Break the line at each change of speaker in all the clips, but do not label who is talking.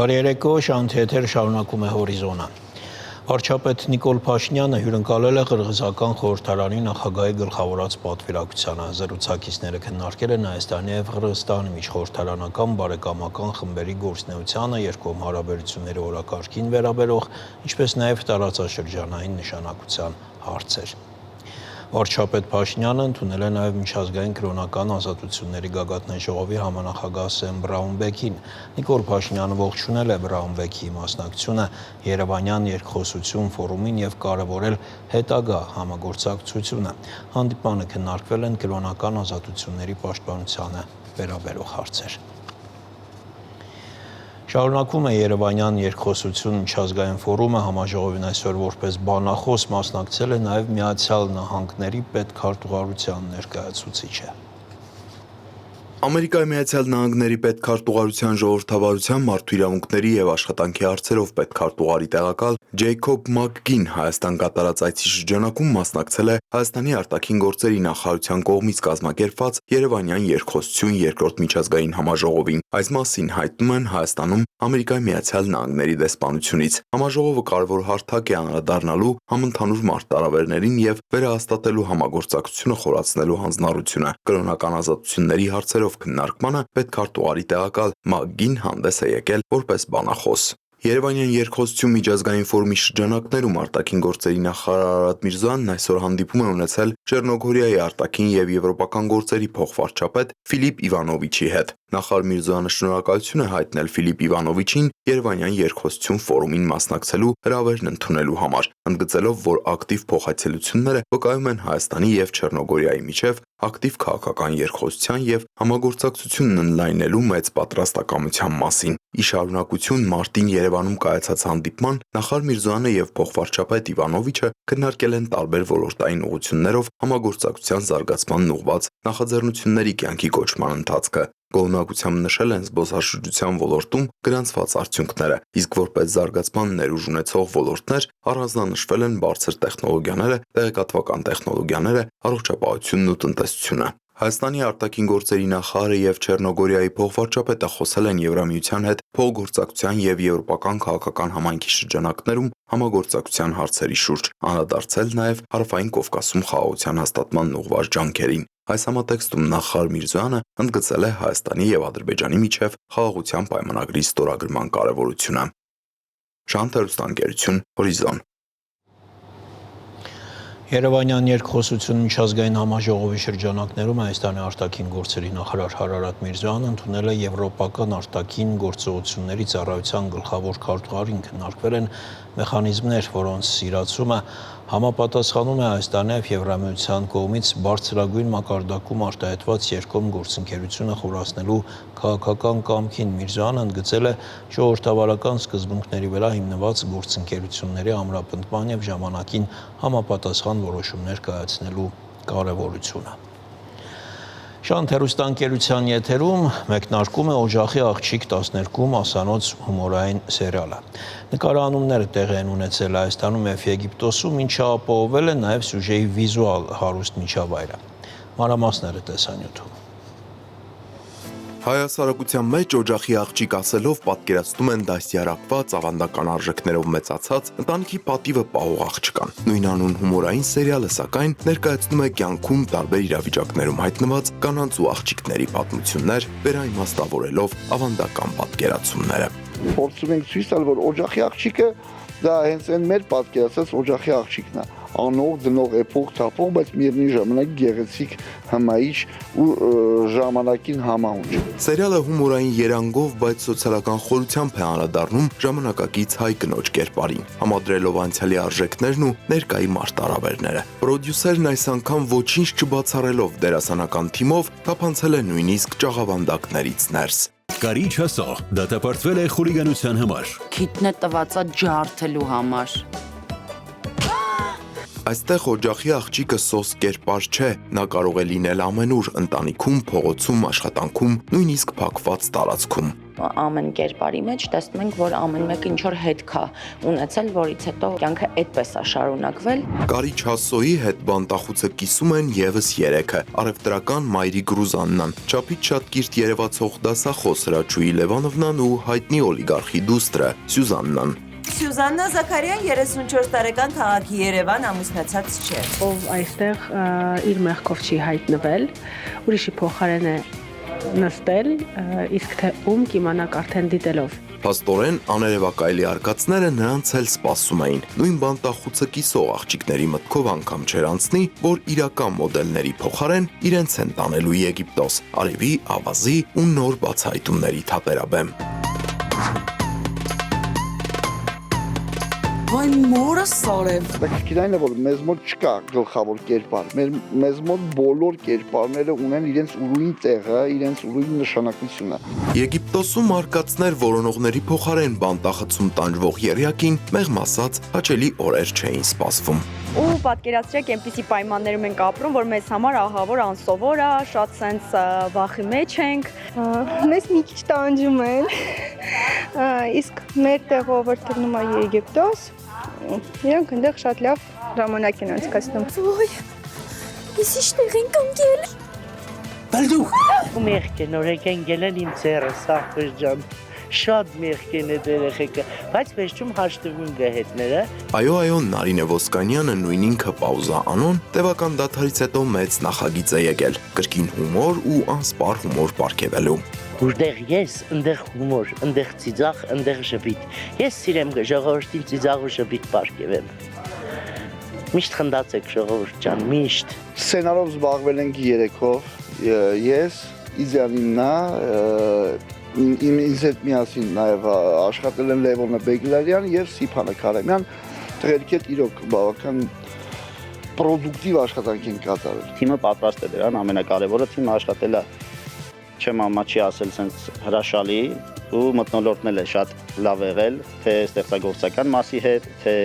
Բարերեկո, շանթեթեր շարունակում է հորիզոնը։ Վարչապետ Նիկոլ Փաշինյանը հյուրընկալել է Կրղիզական խորհրդարանի նախագահի գլխավորած պատվիրակությանը։ Զրուցակիցները քննարկել են Հայաստանի և Qırğızstani միջխորհրդարանական բարեկամական խմբերի գործունեությանը, երկկողմ հարաբերությունների օրակարգին վերաբերող, ինչպես նաև տարածաշրջանային նշանակության հարցեր։ Վարչապետ Փաշինյանը ընդունել է նաև միջազգային կրոնական ազատությունների գագաթնային ժողովի համանախագահ Սեմ Բրաունբեկին։ Նիկոլ Փաշինյանը ողջունել է Բրաունբեկի մասնակցությունը Երևանյան երկխոսություն ֆորումին և կարևորել հետագա համագործակցությունը։ Հանդիպմանը քննարկվել են կրոնական ազատությունների պաշտպանությանը վերաբերող հարցեր։ Շարունակում է Երևանյան երկխոսություն միջազգային ֆորումը, համաժողովին այսօր որպես բանախոս մասնակցել է նաև Միացյալ Նահանգների պետքարտուղարության ներկայացուցիչը։
Ամերիկայի Միացյալ Նահանգների պետքարտուղարության ժողովրդավարության մարդու իրավունքների և աշխատանքի հարցերով պետքարտուղարի տեղակալ Ջեյքոբ Մակգին Հայաստան կատարած այցի շրջանակում մասնակցել է Հայաստանի արտաքին գործերի նախարարության կողմից կազմակերպված Երևանյան երկխոսություն երկրորդ միջազգային համաժողովին։ Այս մասին հայտնում են Հայաստանում Ամերիկայի Միացյալ Նահանգների դեսպանությունից։ Համաժողովը կարևոր հարթակ է անդրադառնալու համընդհանուր մարտահրավերներին և վերահաստատելու համագործակցությունը խորացնելու հանձնառությունը։ Կրոնական ազատությունների հարցերով քննարկմանը պետքարտուղարի տեղակալ Մակգին հանդես է եկել որպես բանախոս։ Երևանյան երկխոսություն միջազգային ֆորումի շրջանակներում արտաքին գործերի նախարար Արարատ Միրզոյանն այսօր հանդիպում է ունեցել Չեռնոգորիայի արտաքին և եվրոպական գործերի փոխվարչապետ Ֆիլիպ Իվանովիչի հետ։ Նախարար Միրզոյանը շնորհակալություն է հայտնել Ֆիլիպ Իվանովիչին Երևանյան երկխոսություն ֆորումին մասնակցելու հրավերն ընդունելու համար, ընդգծելով, որ ակտիվ փոխայցելությունները վկայում են Հայաստանի և Չեռնոգորիայի միջև ակտիվ քաղաքական երկխոսության և համագործակցությունն ընդլայնելու մեծ պատրաստակամության մասին։ Ի շարունակություն մարտին Երևանում կայացած հանդիպման նախարար Միրզոյանը և փոխվարչապետ Իվանովիչը քննարկել են տարբեր ոլորտային ուղղություններով համագործակցության զարգացմանն ուղղված նախաձեռնությունների կյանքի կոչման ընթացքը։ Գոհունակությամբ նշել են զբոսաշրջության ոլորտում գրանցված արդյունքները, իսկ որպես զարգացման ներուժ ունեցող ոլորտներ առանձնանշվել են բարձր տեխնոլոգիաները, տեղեկատվական տեխնոլոգիաները, առողջապահությունն ու տնտեսությունը։ Հայաստանի արտաքին գործերի նախարարը և Չեռնոգորիայի փոխվարչապետը խոսել են Եվրամիության հետ փոխգործակցության և եվրոպական քաղաքական համայնքի շրջանակներում համագործակցության հարցերի շուրջ, անդրադարձել նաև Հարավային Կովկասում խաղաղության հաստատմանն ուղղված ջանքերին։ Այս համատեքստում նախարար Միրզոյանը ընդգծել է Հայաստանի և Ադրբեջանի միջև խաղաղության պայմանագրի ստորագրման կարևորությունը։ Շանթ հեռուստաընկերություն Հորիզոն։
Երևանյան երկխոսություն միջազգային համաժողովի շրջանակներում Հայաստանի արտաքին գործերի նախարար Արարատ Միրզոյանը ընդունել է եվրոպական արտաքին գործողությունների ծառայության գլխավոր քարտուղարին։ Քննարկվել են մեխանիզմներ, որոնց իրացումը համապատասխանում է Հայաստանի և Եվրամիության կողմից բարձրագույն մակարդակում արտահայտված երկկողմ գործընկերությունը խորացնելու քաղաքական կամքին։ Միրզոյանը ընդգծել է ժողովրդավարական սկզբունքների վրա հիմնված գործընկերությունների ամրապնդման և ժամանակին համապատասխան որոշումներ կայացնելու կարևորությունը։ Շանթ հեռուստաընկերության եթերում մեկնարկում է Օջախի աղջիկ 12 մասանոց հումորային սերիալը։ Նկարահանումները տեղի են ունեցել Հայաստանում և Եգիպտոսում, ինչը ապահովել է նաև սյուժեի վիզուալ հարուստ միջավայրը։ Մանրամասները տեսանյութում։
Հայ հասարակության մեջ օջախի աղջիկ ասելով պատկերացնում են դաստիարակված, ավանդական արժեքներով մեծացած, ընտանիքի պատիվը պահող աղջկան։ Նույն անուն հումորային սերիալը, սակայն, ներկայացնում է կյանքում տարբեր իրավիճակներում հայտնված կանանց ու աղջիկների պատմություններ, վերաիմաստավորելով ավանդական պատկերացումները։
Փորձում ենք ցույց տալ, որ օջախի աղջիկը դա հենց այն մեր պատկերացած օջախի աղջիկն է։ Անով, դնող, էփող, թափող, բայց միևնույն ժամանակ գեղեցիկ, հմայիչ ու ժամանակին համահունչ։
Սերիալը հումորային երանգով, բայց սոցիալական խորությամբ է անդրադառնում ժամանակակից հայ կնոջ կերպարին, համադրելով անցյալի արժեքներն ու ներկայի մարտահրավերները։ Պրոդյուսերն այս անգամ ոչինչ չբացառելով դերասանական թիմով թափանցել է նույնիսկ ճաղավանդակներից ներս։
Կարիչ հասո, դատապարտվել է խուլիգանության համար։
Քիթն է տվածա ջարդելու համար։
Այստեղ օջախի աղջիկը սոս կերպար չէ, նա կարող է լինել ամենուր՝ ընտանիքում, փողոցում, աշխատանքում, նույնիսկ փակված տարածքում։
ամեն կերպարի մեջ տեսնում ենք, որ ամեն մեկը ինչ որ հետք է ունեցել, որից հետո կյանքը այդպես է շարունակվել։
Կարիչ Հասոյի հետ բանտախուցը կիսում են եւս 3-ը՝ առևտրական Մայրիկ Ռուզաննան, չափից շատ կիրթ երևացող դասախոս Հրաչուհի Լևանովնան ու հայտնի օլիգարխի դուստրը Սյուզաննան։
Սյուզաննա Զաքարյան 34 տարեկան քաղաքի Երևան ամուսնացած չէ։
Ով այստեղ իր մեղքով չի հայտնվել, ուրիշի փոխարեն է նստել, իսկ թե ում կիմանաք արդեն դիտելով։
Փաստորեն աներևակայելի արկածները նրանց էլ սպասում էին։ Նույն բանտախուցը կիսող աղջիկների մտքով անգամ չեր անցնի, որ իրական մոդելների փոխարեն իրենց են տանելու Եգիպտոս, արևի, ավազի ու նոր բացահայտումների թատերաբեմ։
Վայ մորս Սարև։
Հետաքրքիրն է, որ մեզ մոտ չկա գլխավոր կերպար։ Մեզ մոտ բոլոր կերպարները ունեն իրենց ուրույն տեղը, իրենց ուրույն նշանակությունը։
Եգիպտոսում արկածներ որոնողների փոխարեն բանտախցում տանջվող եռյակին մեղմ ասած հաճելի օրեր չէին սպասվում։
Ու պատկերացրեք այնպիսի պայմաններում ենք ապրում, որ մեզ համար ահավոր անսովոր է, շատ սենց վախի մեջ ենք։
Մեզ մի քիչ տանջում են, իսկ մեր տեղով որ թվում է Եգիպտոս, իրանք այնտեղ շատ լավ ժամանակ են անցկացնում։
Ոյ, ես իշտեղ ենք անգել։
Ու մեղք են, օրենք են գելեն իմ ձերը, Սախվեր ջան, շատ մեղք են այդ երեխեքը, բայց վերջում հաշտվում գահետները։
Այո, Նարինե Ոսկանյանը նույն ինքը պաուզա անոն տևական դադարից հետո մեծ նախագիծ է եկել, կրկին հումոր ու անսպար հումոր պարգևելու։
Որտեղ ես, ընդեղ հումոր, ընդեղ ծիծաղ, ընդեղ ժպիտ։ Ես սիրեմ ժողովրդին ծիծաղ ու ժպիտ պարգևեմ։ Միշտ խնդացեք ժողովուրդ ջան, միշտ։
Սցենարով զբաղվել ենք 3-ով, ես, Իզյանիննա, ինձ հետ միասին նաև աշխատել են Լևոնը Բեգլարյան եւ Սիփանը Քարամյան, դրանք հետ իրոք բավական պրոդուկտիվ աշխատանք են կատարել։
Թիմը պատրաստ է դրան, ամենակարևորը թիմը աշխատել է, չեմ ամա չի ասել sense հրաշալի ու մթնոլորտն է շատ լավ եղել, թե ստեղծագործական մասի հետ, թե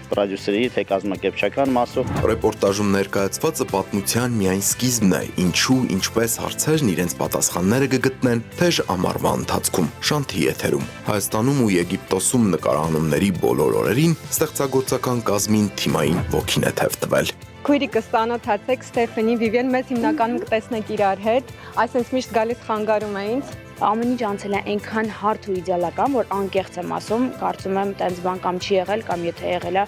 պրոդյուսերի, թե կազմակերպչական մասով։
Ռեպորտաժում ներկայացվածը պատմության միայն սկիզբն է, ինչու, ինչպես հարցերն իրենց պատասխանները կգտնեն թեժ ամառվա ընթացքում, Շանթի եթերում։ Հայաստանում ու Եգիպտոսում նկարահանումների բոլոր օրերին ստեղծագործական կազմին թիմային ոգին է թևտվել։
Քույրիկս ծանոթացեք Ստեփանի, Վիվիեն, մեզ հիմնականում կտեսնեք իրար հետ, այսինքն միշտ գալիս խանգարում է ինձ։
Ամեն ինչ անցել է այնքան հարթ ու իդեալական, որ անկեղծ եմ ասում, կարծում եմ տենց բան կամ չի եղել, կամ եթե եղել է,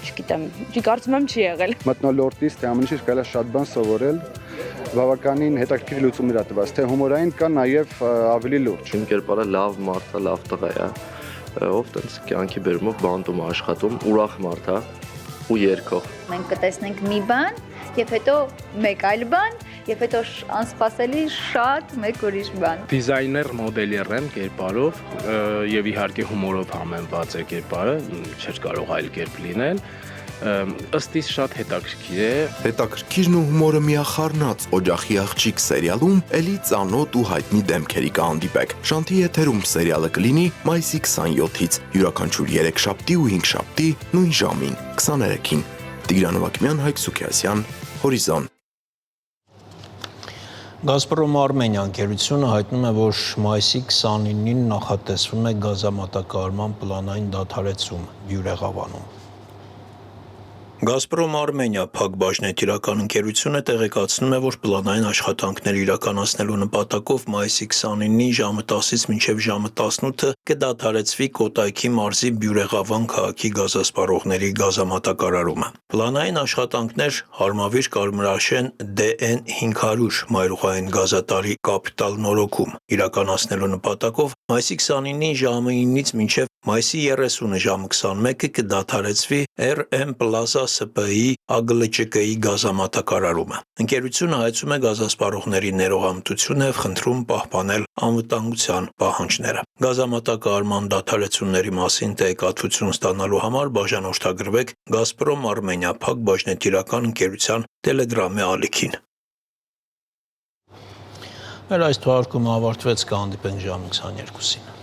չգիտեմ, կարծում եմ չի եղել։
Մթնոլորտից թե ամեն ինչից կարելի է շատ բան սովորել, բավականին հետաքրքիր լուծումներ ա տված, թե հումորային կա նաև ավելի լուրջ։
Իմ կերպարը լավ մարդ է, լավ տղա է, ով տենց կյանքի բերումով բանտում աշխատում, ուրախ մարդ է ու երգող։
Մենք կտեսնենք մի բան, եւ հետո մեկ այլ բան, եւ հետո անսպասելի շատ մեկ ուրիշ բան։
Դիզայներ մոդելեր եմ կերպարով եւ իհարկե հումորով համեմված է կերպարը, չէր կարող այլ կերպ լինել։ Ըստ իս շատ հետաքրքիր է։
Հետաքրքիրն ու հումորը միախառնած Օջախի աղջիկ սերիալում էլի ծանոթ ու հայտնի դեմքերի կհանդիպեք։ Շանթի եթերում սերիալը կլինի մայիսի 27-ից, յուրաքանչյուր 3 շաբթի ու 5 շաբթի նույն ժամին 23-ին։ Տիգրան Նովակյան, Հայկ Սուքիասյան, Հորիզոն։
Գազպրոմ Արմենիա ընկերությունը հայտնում է, որ մայիսի 29-ին նախատեսվում է գազամատակարարման պլանային դադարեցում Բյուրեղավանում։ Գազպրոմ Արմենիա փակ բաժնետիրական ընկերությունը տեղեկացնում է, որ պլանային աշխատանքներ իրականացնելու նպատակով մայիսի 29-ին ժամը 10-ից մինչև ժամը 18-ը կդադարեցվի Կոտայքի մարզի Բյուրեղավան քաղաքի գազասպառողների գազամատակարարումը։ Պլանային աշխատանքներ Հարմավիր Կարմրաշեն DN 500 մայրուղային գազատարի կապիտալ նորոգում իրականացնելու նպատակով մայիսի 29-ին ժամը 9-ից մինչև մայիսի 30-ը ժամը 21-ը կդադարեցվի RM Plaza SP-ի ԱԳԼՃԿ-ի գազամատակարարումը։ Ընկերությունը հայցում է գազասպառողների ներողամտություն եւ խնդրում պահպանել անվտանգության պահանջները։ Գազամատակարարման դադարեցումների մասին տեղեկատվություն ստանալու համար բաժանորդագրվեք Գազպրոմ Արմենիա փակ բաժնետիրական ընկերության Telegram-ի ալիքին։ Մեր այս թողարկումը ավարտվեց, կհանդիպենք ժամը 22-ին։